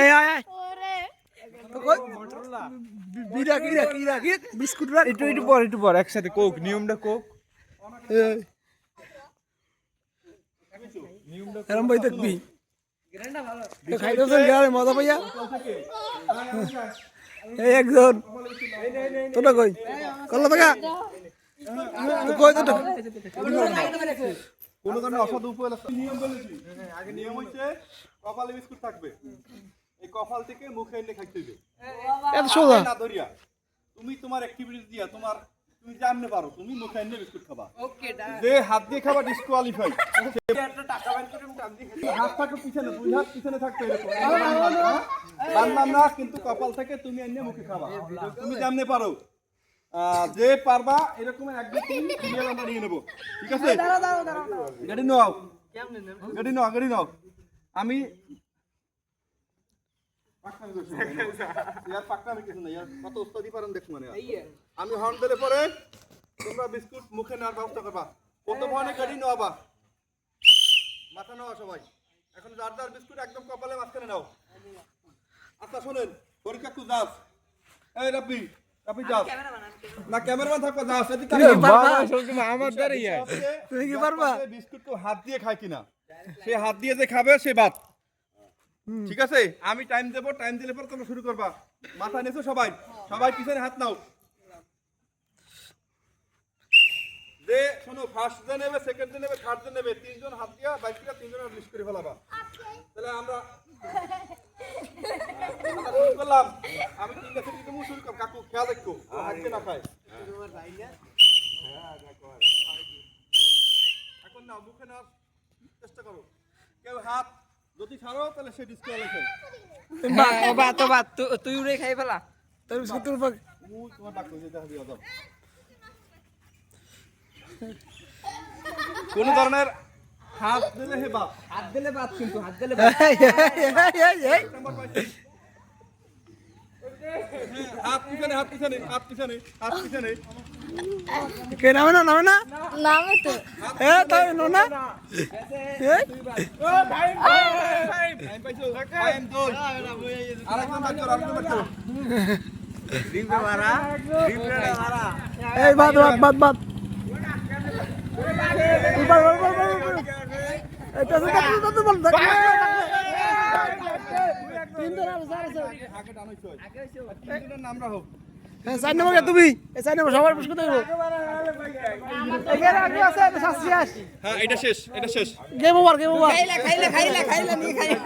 এই আয় আয় বিরা কি বিস্কুট রাখ একটু পর একসাথে কোক নিয়মটা কোক এরম ভাই দেখবি খাইতেছেন গায়ে মজা পাইয়া এই একজন তোটা কই কল্লা টাকা কই তোটা কোনো কারণে অসাধু উপায় নিয়ম বলেছি আগে নিয়ম হচ্ছে কপালে বিস্কুট থাকবে এই কপাল থেকে মুখে এনে খাইতে হবে এত সোজা না ধরিয়া তুমি তোমার অ্যাক্টিভিটিস দিয়া তুমি জানতে পারো তুমি মুখে এনে বিস্কুট খাবা যে হাত দিয়ে খাবা ডিসকোয়ালিফাই হাত থাকবে পিছনে দুই হাত পিছনে থাকবে এরকম বানলাম না কিন্তু কপাল থেকে তুমি এনে মুখে খাবা তুমি জানতে পারো যে পারবা এরকম এক দুই তিন সিরিয়াল আমরা নিয়ে নেবো ঠিক আছে গাড়ি নাও আমি আমি হর্ন দিলে পরে তোমরা বিস্কুট মুখে নেওয়ার ব্যবস্থা করবা প্রথম হর্নে গাড়ি নেওয়াবা মাথা নেওয়া সবাই এখন যার যার বিস্কুট একদম কপালে মাঝখানে নাও আচ্ছা শোনেন পরীক্ষা একটু যাস এই রাপি যাস না ক্যামেরাম্যান থাকবা যাস আমার দ্বারাই তুমি কি পারবা বিস্কুট তো হাত দিয়ে খায় কিনা সে হাত দিয়ে যে খাবে সে বাদ ঠিক আছে আমি টাইম দেবো টাইম দিলে পর তোমরা শুরু করবা মাথা নেছো সবাই পিছনে হাত নাও যে শোনো ফার্স্ট ডে নেবে সেকেন্ড ডে নেবে থার্ড ডে নেবে তিনজন হাত দিয়া বাইকটা তিনজনের লিস্ট করে ফেলাবা তাহলে আমরা করলাম আমি তিনটা থেকে তুমি শুরু কর কাকু খেয়াল রাখো হাতে না খায় এখন না মুখে না চেষ্টা করো কেউ হাত যদি ছাড়ো তাহলে সে ডিসকোয়ালিফাই তুই উড়ে খাই ফেলা তোর বিস্কুটের উপর তোমার ডাক হয়ে যেতে হবে আদম কোন ধরনের হাত দিলে হে বাপ হাত দিলে বাদ কিন্তু হাত দিলে হাত পিছনে কে নামে না নামে তো এ তাই না টাইম পাইছো টাইম দই আরেকজন বাচ্চা এই বাদ এটা তো বল নাম রাখো হ্যাঁ 4 নম্বর তুমি এই 4 নম্বর সবার পুরস্কার দেব এখানে আগে আছে শাস্তি আসি হ্যাঁ এটা শেষ গেম ওভার খাইলা নিয়ে খাইলা